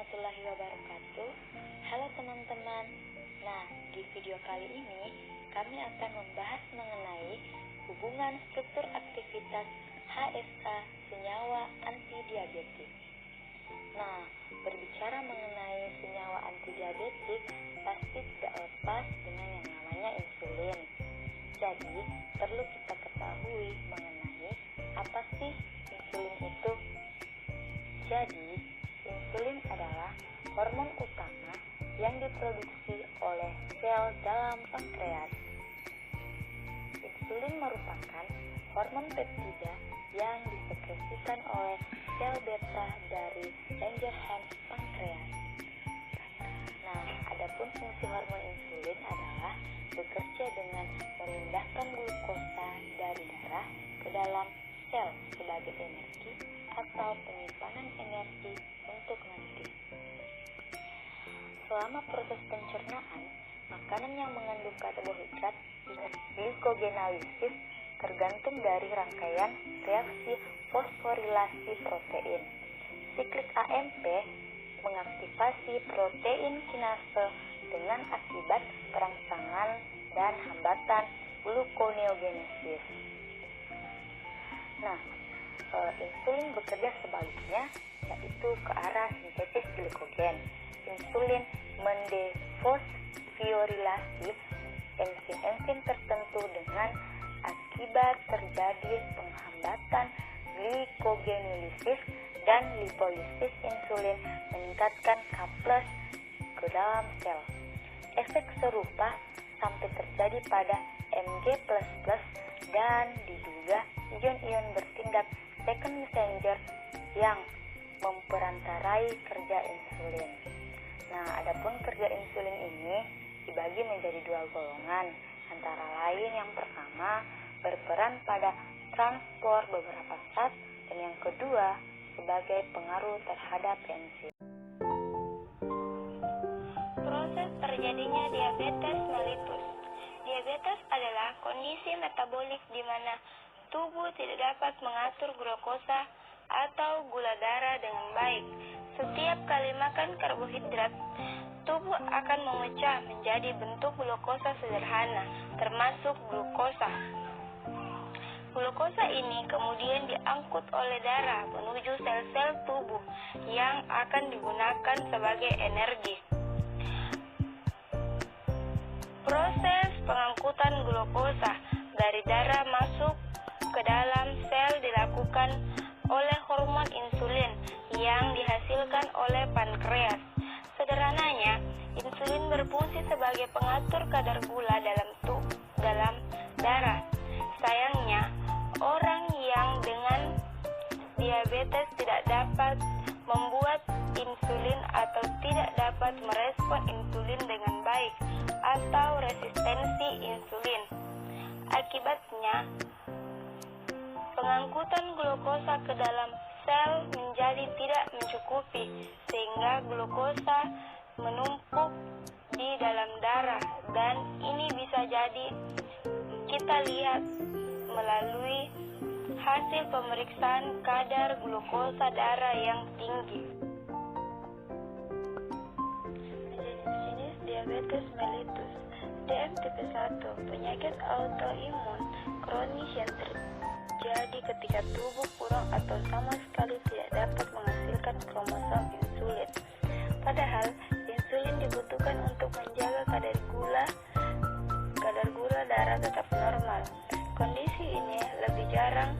warahmatullahi wabarakatuh. Halo teman-teman. Nah, di video kali ini kami akan membahas mengenai hubungan struktur aktivitas HSA senyawa antidiabetik. Nah, berbicara mengenai senyawa antidiabetik pasti tidak lepas dengan yang namanya insulin. Jadi, perlu kita ketahui mengenai apa sih insulin itu. Jadi, insulin adalah hormon utama yang diproduksi oleh sel dalam pankreas. Insulin merupakan hormon peptida yang disekresikan oleh sel beta dari Langerhans pankreas. Nah, adapun fungsi hormon insulin adalah bekerja dengan memindahkan glukosa dari darah ke dalam sel sebagai energi atau penyimpanan energi untuk nanti. Selama proses pencernaan, makanan yang mengandung karbohidrat glikogenalisis tergantung dari rangkaian reaksi fosforilasi protein. Siklik AMP mengaktifasi protein kinase dengan akibat perangsangan dan hambatan gluconeogenesis. Nah, insulin bekerja sebaliknya, yaitu ke arah sintesis glikogen. Insulin mendefosforilasi enzim-enzim tertentu dengan akibat terjadi penghambatan glikogenolisis dan lipolisis. Insulin meningkatkan K+ ke dalam sel. Efek serupa sampai terjadi pada Mg++ dan diduga ion-ion bertindak second messenger yang memperantarai kerja insulin. Nah, adapun kerja insulin ini dibagi menjadi dua golongan, antara lain yang pertama berperan pada transport beberapa zat dan yang kedua sebagai pengaruh terhadap enzim. Proses terjadinya diabetes mellitus. Diabetes adalah kondisi metabolik di mana tubuh tidak dapat mengatur glukosa atau gula darah dengan baik. Setiap kali makan karbohidrat, tubuh akan memecah menjadi bentuk glukosa sederhana, termasuk glukosa. Glukosa ini kemudian diangkut oleh darah menuju sel-sel tubuh yang akan digunakan sebagai energi. Proses pengangkutan glukosa dari darah masuk ke dalam sel dilakukan oleh hormon insulin yang dihasilkan oleh pankreas. Sederhananya, insulin berfungsi sebagai pengatur kadar gula dalam darah. Sayangnya, orang yang dengan diabetes tidak dapat membuat insulin atau tidak dapat merespon insulin dengan baik atau resistensi insulin. Akibatnya, pengangkutan glukosa ke dalam sel menjadi tidak mencukupi sehingga glukosa menumpuk di dalam darah, dan ini bisa jadi kita lihat melalui hasil pemeriksaan kadar glukosa darah yang tinggi. Jenis diabetes mellitus. DM tipe 1, penyakit autoimun kronis yang terjadi ketika tubuh kurang atau sama sekali tidak dapat menghasilkan kromosom insulin. Padahal insulin dibutuhkan untuk menjaga kadar gula darah tetap normal. Kondisi ini lebih jarang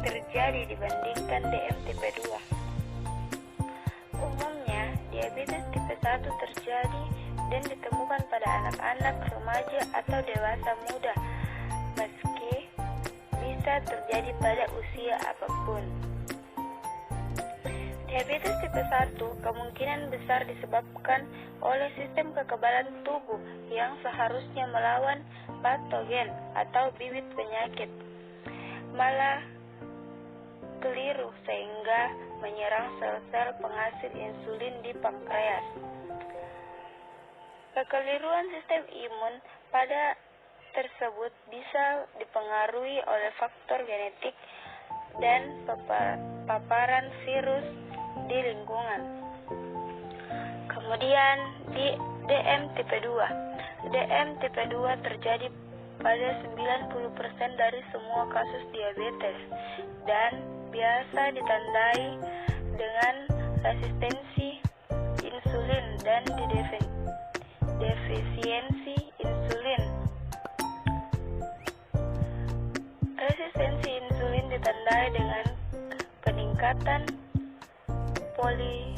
terjadi dibandingkan DM tipe 2. Umumnya, diabetes tipe 1 terjadi dan ditemukan pada anak-anak, remaja, atau dewasa muda, meski bisa terjadi pada usia apapun. Diabetes tipe 1 kemungkinan besar disebabkan oleh sistem kekebalan tubuh yang seharusnya melawan patogen atau bibit penyakit, malah keliru sehingga menyerang sel-sel penghasil insulin di pankreas. Kekeliruan sistem imun pada tersebut bisa dipengaruhi oleh faktor genetik dan paparan virus di lingkungan. Kemudian di DM tipe 2. DM tipe 2 terjadi pada 90% dari semua kasus diabetes dan biasa ditandai dengan resistensi insulin dan defisiensi insulin. Resistensi insulin ditandai dengan peningkatan polisis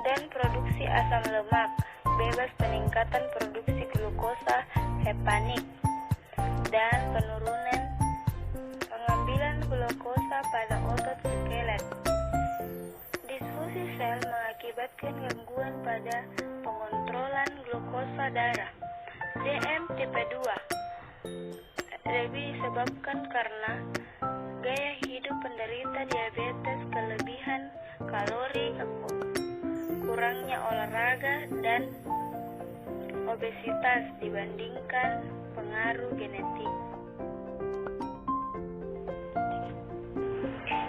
dan produksi asam lemak, bebas peningkatan produksi glukosa hepatik, dan penurunan pengambilan glukosa pada otot skelet. Disfusi sel mengakibatkan gangguan pada pengontrolan glukosa darah. DM tipe 2 lebih disebabkan karena gaya hidup penderita diabetes, kelebihan kalori, kurangnya olahraga, dan obesitas dibandingkan pengaruh genetik.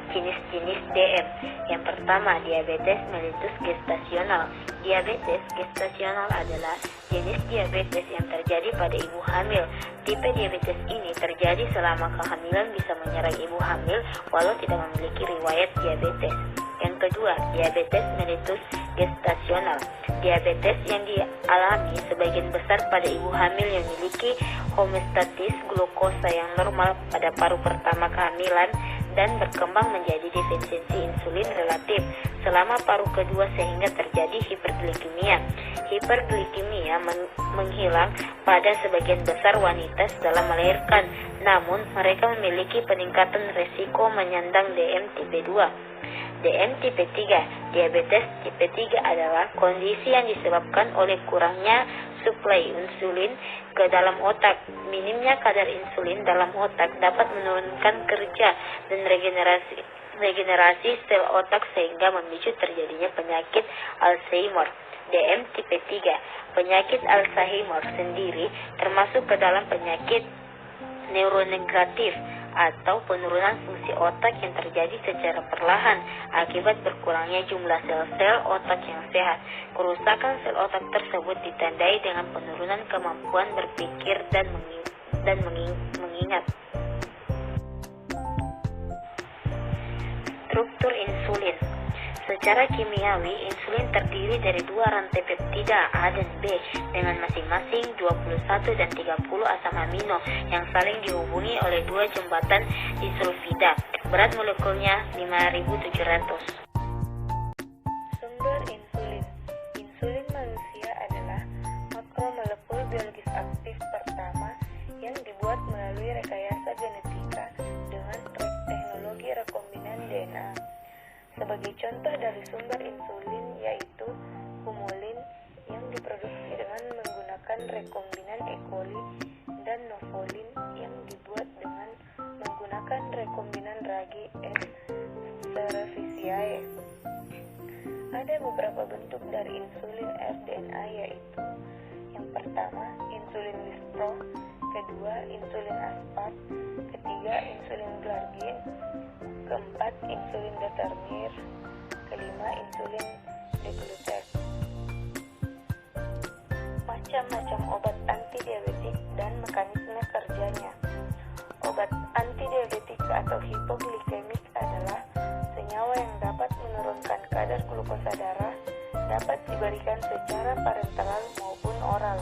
Jenis-jenis DM. Yang pertama, diabetes mellitus gestasional. Diabetes gestasional adalah jenis diabetes yang terjadi pada ibu hamil. Tipe diabetes ini terjadi selama kehamilan bisa menyerang ibu hamil walau tidak memiliki riwayat diabetes. Yang kedua, diabetes mellitus gestasional. Diabetes yang dialami sebagian besar pada ibu hamil yang memiliki homeostatis glukosa yang normal pada paruh pertama kehamilan dan berkembang menjadi defisiensi insulin relatif selama paruh kedua sehingga terjadi hiperglikemia. Hiperglikemia menghilang pada sebagian besar wanita setelah melahirkan, namun mereka memiliki peningkatan risiko menyandang DM tipe 2. DM tipe 3. Diabetes tipe 3 adalah kondisi yang disebabkan oleh kurangnya suplai insulin ke dalam otak. Minimnya kadar insulin dalam otak dapat menurunkan kerja dan regenerasi sel otak sehingga memicu terjadinya penyakit Alzheimer. DM tipe 3. Penyakit Alzheimer sendiri termasuk ke dalam penyakit neurodegeneratif atau penurunan fungsi otak yang terjadi secara perlahan akibat berkurangnya jumlah sel-sel otak yang sehat. Kerusakan sel otak tersebut ditandai dengan penurunan kemampuan berpikir dan mengingat. Struktur insulin. Secara kimiawi, insulin terdiri dari dua rantai peptida A dan B dengan masing-masing 21 dan 30 asam amino yang saling dihubungi oleh dua jembatan disulfida. Berat molekulnya 5.700. Sumber insulin. Insulin manusia adalah makromolekul biologis aktif pertama yang dibuat melalui rekayasa genetika dengan teknologi rekombinan DNA. Sebagai contoh dari sumber insulin yaitu humulin yang diproduksi dengan menggunakan rekombinan E. coli dan novolin yang dibuat dengan menggunakan rekombinan ragi S. cerevisiae. Ada beberapa bentuk dari insulin rDNA yaitu: yang pertama, insulin lispro, kedua, insulin aspart, ketiga, insulin glargin, keempat, insulin determinir, kelima, insulin deglutier. Macam-macam obat antidiabetik dan mekanisme kerjanya. Obat antidiabetik atau hipoglikemik adalah senyawa yang dapat menurunkan kadar glukosa darah, dapat diberikan secara parenteral maupun oral.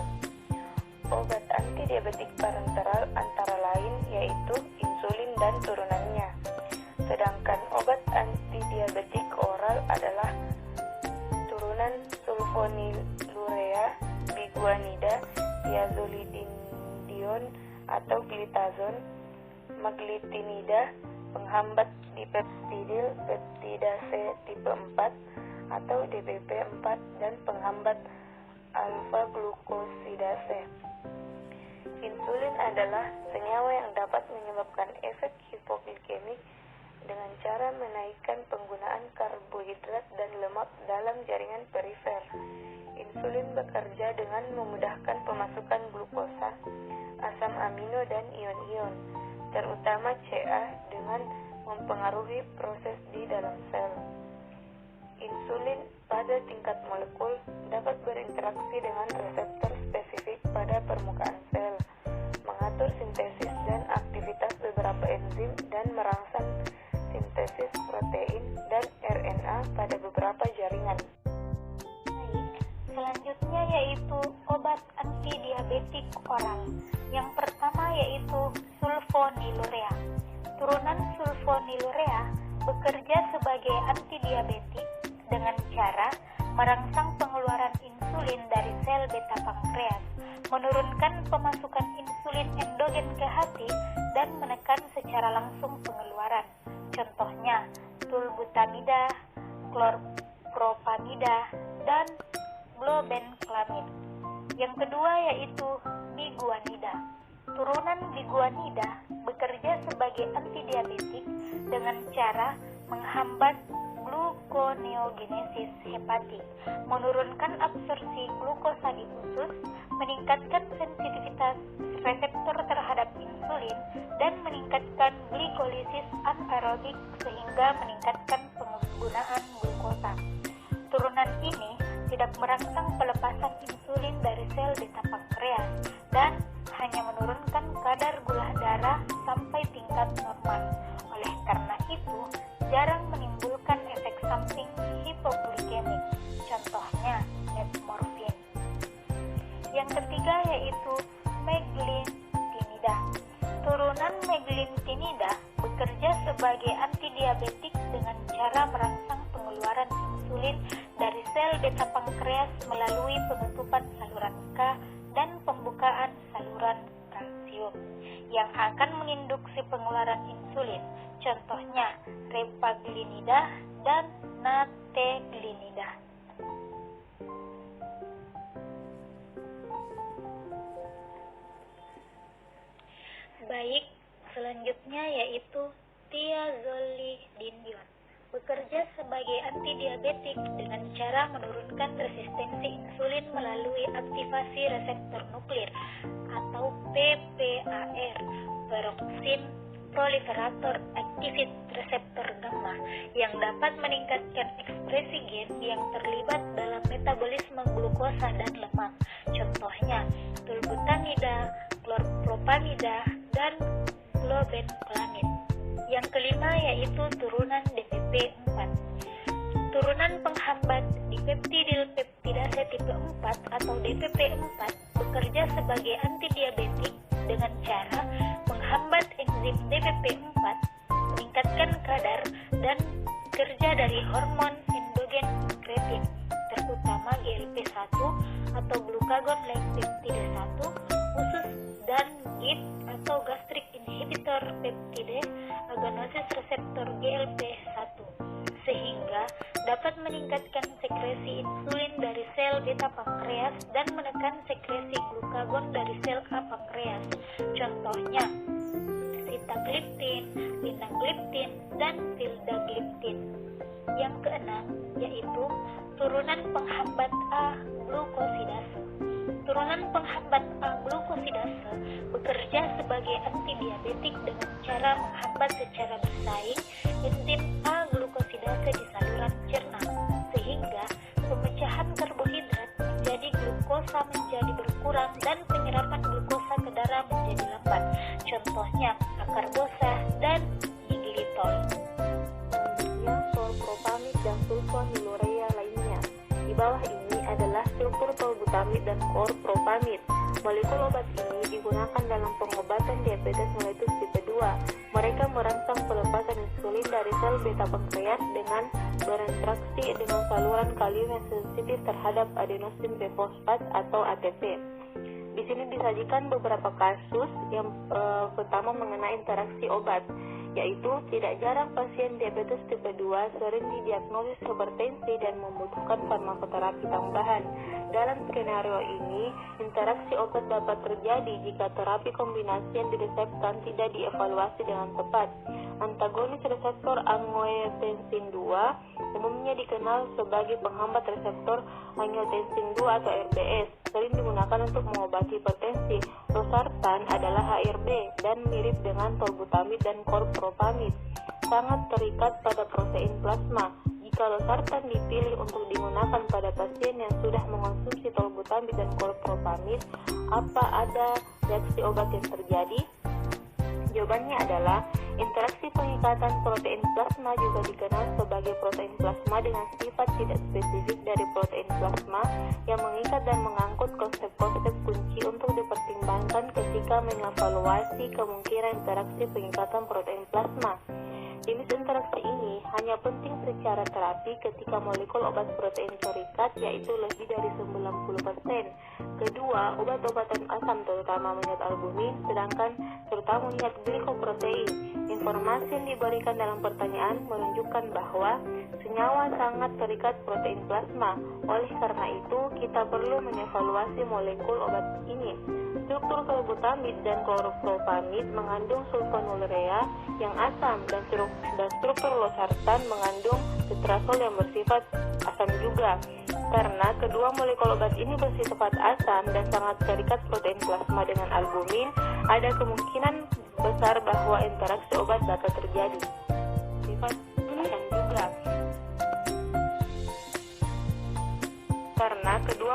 Obat antidiabetik parenteral antara lain yaitu insulin dan turunannya. Sedangkan obat antidiabetik oral adalah turunan sulfonylurea, biguanida, thiazolidinedione atau glitazon, maglitinida, penghambat dipeptidil, peptidase tipe 4 atau DPP4 dan penghambat alfa-glukosidase. Insulin adalah senyawa yang dapat menyebabkan efek hipoglikemik dengan cara menaikkan penggunaan karbohidrat dan lemak dalam jaringan perifer. Insulin bekerja dengan memudahkan pemasukan glukosa, asam amino dan ion-ion, terutama Ca, dengan mempengaruhi proses di dalam sel. Insulin pada tingkat molekul dapat berinteraksi dengan reseptor spesifik pada permukaan sel, mengatur sintesis dan aktivitas beberapa enzim dan merangsang sintesis protein dan RNA pada beberapa jaringan. Baik, selanjutnya yaitu obat antidiabetik oral. Yang pertama yaitu sulfonylurea. Turunan sulfonylurea bekerja sebagai antidiabetik dengan cara merangsang pengeluaran insulin dari sel beta pankreas, menurunkan pemasukan insulin endogen ke hati, dan menekan secara langsung pengeluaran. Contohnya, tolbutamida, chlorpropamida, dan globenclamid. Yang kedua yaitu biguanida. Turunan biguanida bekerja sebagai antidiabetik dengan cara menghambat gluconeogenesis hepatik, menurunkan absorpsi glukosa di usus, meningkatkan sensitivitas reseptor terhadap insulin, dan meningkatkan glikolisis anaerobik sehingga meningkatkan penggunaan glukosa. Turunan ini tidak merangsang pelepasan insulin dari sel beta pankreas dan hanya menurunkan kadar gula darah sampai tingkat normal. Oleh karena itu, jarang menimbulkan efek samping hipoglikemik. Contohnya, metformin. Yang ketiga yaitu meglintinida. Turunan meglintinida bekerja sebagai antidiabetik dengan cara merangsang pengeluaran insulin dari sel beta pankreas melalui penutupan saluran K dan pembukaan saluran kalsium yang akan menginduksi pengeluaran insulin. Contohnya repaglinida dan nateglinida. Baik, selanjutnya yaitu thiazolidinedione. Bekerja sebagai antidiabetik dengan cara menurunkan resistensi insulin melalui aktivasi reseptor nuklir atau PPAR, peroxin proliferator activate reseptor gamma, yang dapat meningkatkan ekspresi gen yang terlibat dalam metabolisme glukosa dan lemak. Contohnya, tolbutamida, chlorpropamida, dan globenclamid. Yang kelima yaitu turunan DPP-4. Turunan penghambat dipeptidyl peptidase tipe 4 atau DPP-4 bekerja sebagai antidiabetik dengan cara menghambat enzim DPP-4, meningkatkan kadar dan kerja dari hormon endogen kreatin, terutama GLP-1 atau glucagon-like peptide 1, usus, dan GIP atau gastric inhibitor peptide agonosis reseptor GLP-1, sehingga dapat meningkatkan sekresi insulin dari sel beta pankreas dan menekan sekresi glukagon dari sel A pankreas. Contohnya, sitagliptin, linagliptin, dan vildagliptin. Yang keenam yaitu turunan penghambat A-glukosidase. Turunan penghambat A-glukosidase bekerja sebagai antidiabetik dengan cara menghambat secara bersaing enzim A-glukosidase di saluran cerna, sehingga pemecahan karbohidrat menjadi glukosa menjadi berkurang dan penyerapan glukosa ke darah menjadi lambat. Contohnya, akarbosa dan iglitol. Selanjutnya, tolpropamid dan sulfonylurea lainnya. Di bawah ini adalah struktur tolbutamid dan chlorpropamid. Molekul obat ini digunakan dalam pengobatan diabetes mellitus tipe 2. Mereka merangsang pelepasan insulin dari sel beta pankreas dengan berinteraksi dengan saluran kalium yang sensitif terhadap adenosin trifosfat atau ATP. Di sini disajikan beberapa kasus yang pertama mengenai interaksi obat, yaitu tidak jarang pasien diabetes tipe 2 sering didiagnosis hipertensi dan membutuhkan farmakoterapi tambahan. Dalam skenario ini, interaksi obat dapat terjadi jika terapi kombinasi yang diresepkan tidak dievaluasi dengan tepat. Antagonis reseptor angiotensin 2 umumnya dikenal sebagai penghambat reseptor angiotensin 2 atau RBS, sering digunakan untuk mengobati hipertensi. Losartan adalah HRB dan mirip dengan tolbutamid dan chlorpropamid. sangat terikat pada protein plasma. Jika losartan dipilih untuk digunakan pada pasien yang sudah mengonsumsi tolbutamid dan klorpropamid, apa ada reaksi obat yang terjadi? Jawabannya adalah interaksi pengikatan protein plasma juga dikenal sebagai protein plasma dengan sifat tidak spesifik dari protein plasma yang mengikat dan mengangkut konsep-konsep kunci untuk dipertimbangkan ketika mengevaluasi kemungkinan interaksi pengikatan protein plasma. Jenis interaksi ini hanya penting secara terapi ketika molekul obat protein terikat, yaitu lebih dari 90%. Kedua, obat-obatan asam terutama mengingat albumin, sedangkan terutama mengingat glikoprotein. Informasi yang diberikan dalam pertanyaan menunjukkan bahwa senyawa sangat terikat protein plasma. Oleh karena itu, kita perlu mengevaluasi molekul obat ini. Struktur tolbutamid dan klorpropamid mengandung sulfonylurea yang asam dan struktur losartan mengandung tetrazol yang bersifat asam juga. Karena kedua molekul obat ini bersifat asam dan sangat terikat protein plasma dengan albumin, ada kemungkinan besar bahwa interaksi obat dapat terjadi. Sifat asam juga. Karena kedua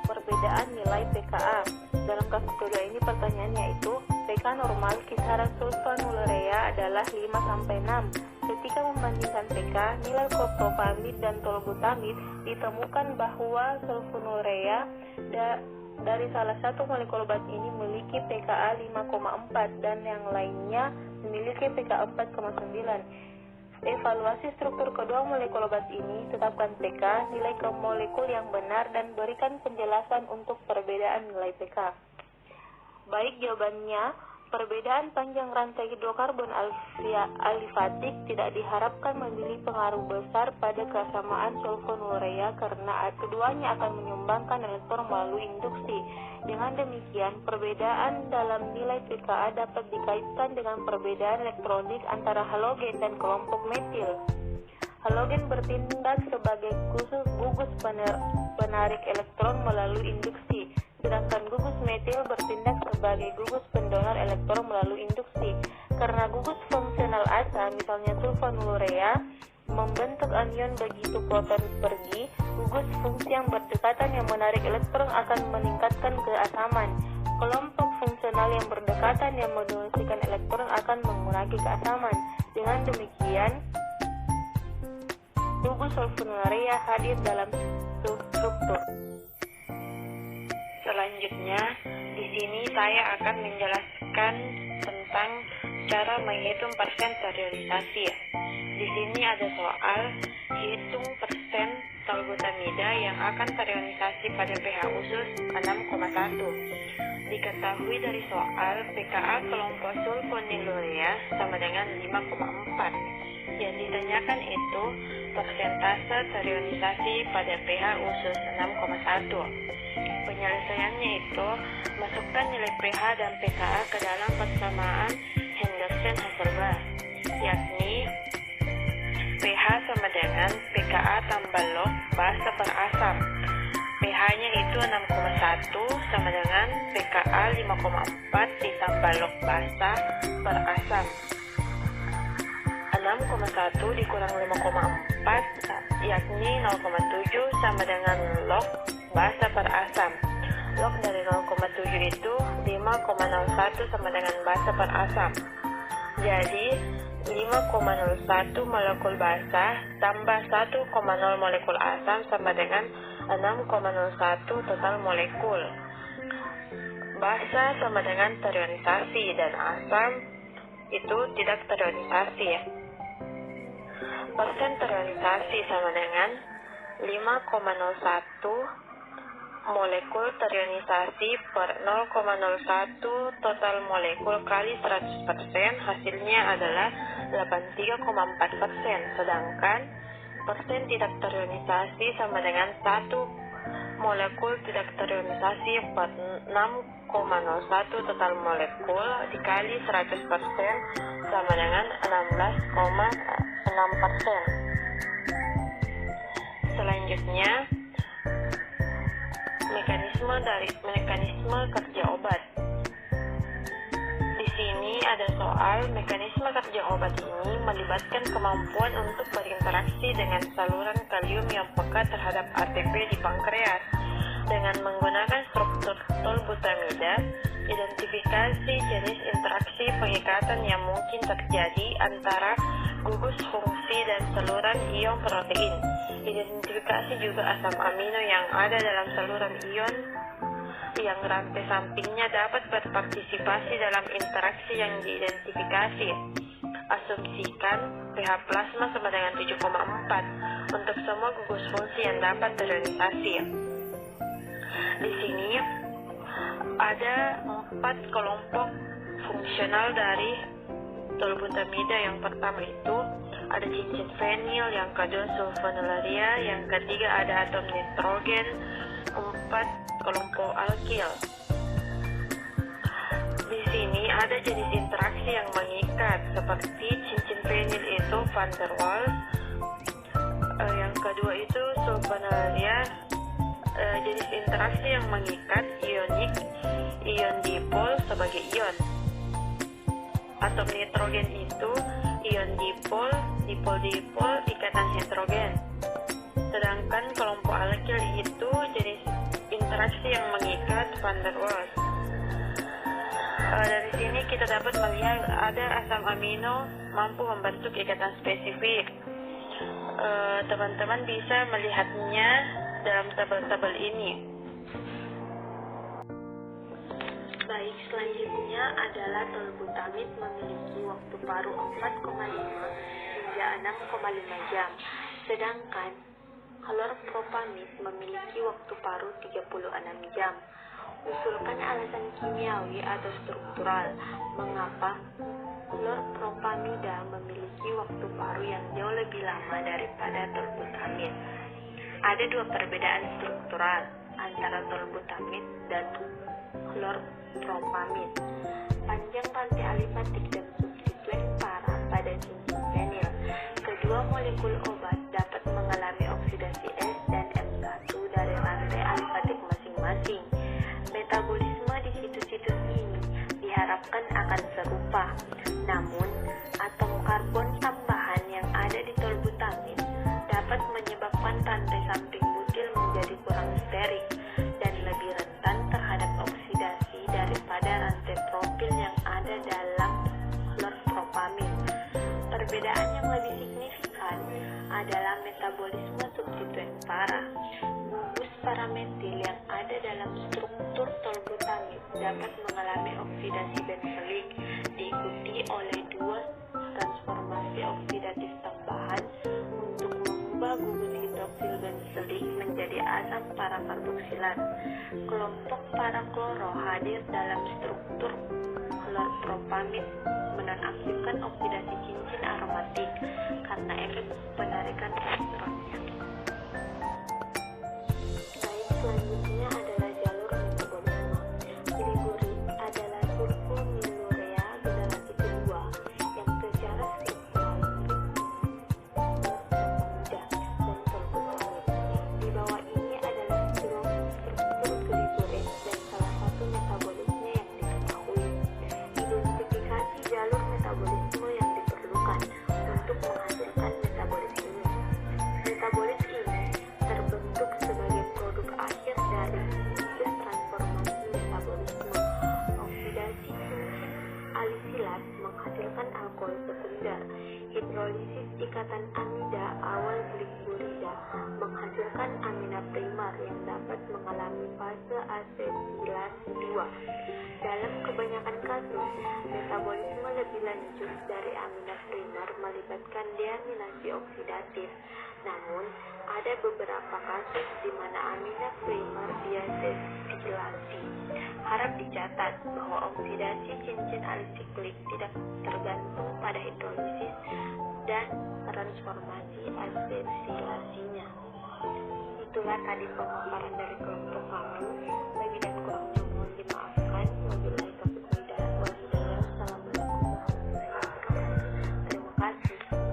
perbedaan nilai pKa. Dalam kasus kedua ini pertanyaannya itu pK normal kisaran sulfonylurea adalah 5-6. Ketika membandingkan pK, nilai klorpropamid dan tolbutamid ditemukan bahwa sulfonylurea dari salah satu molekul obat ini memiliki pKa 5,4 dan yang lainnya memiliki pKa 4,9. Evaluasi struktur kedua molekul obat ini, tetapkan pK, nilai ke molekul yang benar, dan berikan penjelasan untuk perbedaan nilai pK. Baik, jawabannya, perbedaan panjang rantai hidrokarbon alifatik tidak diharapkan memiliki pengaruh besar pada kesamaan sulfonylurea karena keduanya akan menyumbangkan elektron melalui induksi. Dengan demikian, perbedaan dalam nilai pKa dapat dikaitkan dengan perbedaan elektronik antara halogen dan kelompok metil. Halogen bertindak sebagai gugus penarik elektron melalui induksi, sedangkan gugus metil bertindak sebagai gugus pendonor elektron melalui induksi. Karena gugus fungsional asam, misalnya sulfonylurea, membentuk anion begitu proton pergi, gugus fungsi yang berdekatan yang menarik elektron akan meningkatkan keasaman. Kelompok fungsional yang berdekatan yang mendonasikan elektron akan mengurangi keasaman. Dengan demikian, gugus sulfonylurea hadir dalam struktur. Selanjutnya, di sini saya akan menjelaskan tentang cara menghitung persen sterilisasi. Di sini ada soal hitung persen tolbutamida yang akan sterilisasi pada pH usus 6,1. Diketahui dari soal pKa kelompok sulfonylurea sama dengan 5,4. Yang ditanyakan itu persentase sterilisasi pada pH usus 6,1. Penyelesaiannya itu masukkan nilai pH dan pKa ke dalam persamaan Henderson-Hasselbalch, yakni pH sama dengan pKa tambah log basa per asam. pH-nya itu 6,1 sama dengan pKa 5,4 ditambah log basa per asam. 6,1 dikurang 5,4 yakni 0,7 sama dengan log basa per asam. Log dari 0,7 itu 5,01 sama dengan basa per asam. Jadi 5,01 molekul basa tambah 1,0 molekul asam sama dengan 6,01 total molekul. Basa sama dengan terionisasi dan asam itu tidak terionisasi ya. Persen terionisasi sama dengan 5,01 molekul terionisasi per 0,01 total molekul kali 100%, hasilnya adalah 83,4%, sedangkan persen tidak terionisasi sama dengan 1 molekul tidak terionisasi per 6,01 total molekul dikali 100% sama dengan 16,6%. Selanjutnya, mekanisme kerja obat. Di sini ada soal mekanisme kerja obat ini melibatkan kemampuan untuk berinteraksi dengan saluran kalium yang peka terhadap ATP di pankreas. Dengan menggunakan struktur tolbutamida, identifikasi jenis interaksi pengikatan yang mungkin terjadi antara gugus fungsi dan saluran ion protein. Identifikasi juga asam amino yang ada dalam saluran ion yang rantai sampingnya dapat berpartisipasi dalam interaksi yang diidentifikasi. Asumsikan pH plasma sama dengan 7,4 untuk semua gugus fungsi yang dapat terorientasi. Di sini ada 4 kelompok fungsional dari tolbutamida. Yang pertama itu ada cincin fenil, yang kedua sulfonylurea, yang ketiga ada atom nitrogen, 4 kelompok alkil. Di sini ada jenis interaksi yang mengikat seperti cincin fenil itu van der Waals, yang kedua itu sulfonylurea, jenis interaksi yang mengikat ionik, ion dipol sebagai ion. Atom nitrogen itu ion dipol, dipol-dipol, ikatan hidrogen. Sedangkan kelompok alkil itu jenis interaksi yang mengikat van der Waals. Dari sini kita dapat melihat ada asam amino mampu membentuk ikatan spesifik. Teman-teman bisa melihatnya dalam tabel-tabel ini. Baik, selanjutnya adalah tolbutamid memiliki waktu paruh 4,5 hingga 6,5 jam, sedangkan klorpropamid memiliki waktu paruh 36 jam. Usulkan alasan kimiawi atau struktural mengapa klorpropamida memiliki waktu paruh yang jauh lebih lama daripada tolbutamid. Ada 2 perbedaan struktural antara tolbutamid dan klorpropamid. Panjang rantai alifatik dan substituen para pada cincin fenil. Kedua molekul obat dapat mengalami oksidasi S dan M1 dari rantai alifatik masing-masing. Metabolisme di situs-situs ini diharapkan akan serupa. Namun, atom karbon tambahan yang ada di tolbutamid dapat menyebabkan rantai samping butil menjadi kurang steril dan lebih rentan terhadap oksidasi daripada rantai propil yang ada dalam klorpropamid. Perbedaan yang lebih signifikan adalah metabolisme substituen para. Gugus parametil yang ada dalam struktur tolbutamid dapat mengalami oksidasi benzolik diikuti oleh 2 transformasi oksidatif tambahan untuk mengubah gugus hidroksil benzolik menjadi asam parakarboksilat. Kelompok parakloro hadir dalam struktur klorpropamid menonaktifkan oksidasi cincin aromatik karena efek penarikan elektronnya. Baik, selanjutnya adalah jalur metabolisme. Gliburid adalah sulfonylurea generasi kedua yang secara struktural mirip dan tolbutamid. Di bawah ini adalah struktur gliburid dan salah satu metabolisme yang diketahui. Identifikasi jalur metabolisme yang diperlukan untuk menghasilkan metabolis ini. Metabolis ini terbentuk sebagai produk akhir dari proses transformasi metabolisme. Oksidasi cincin alisilat menghasilkan alkohol sekunder. Hidrolisis ikatan amida awal gliburida menghasilkan amina primer yang dapat mengalami fase asetilasi 2. Dalam kebanyakan kasus, metabolisme lebih lanjut dari amina primer melibatkan deaminasi oksidatif. Namun, ada beberapa kasus di mana amina primer diasetilasi. Harap dicatat bahwa oksidasi cincin alisiklik tidak tergantung pada hidrolisis dan transformasi asetilasinya. Itulah tadi pemaparan dari kelompok kami.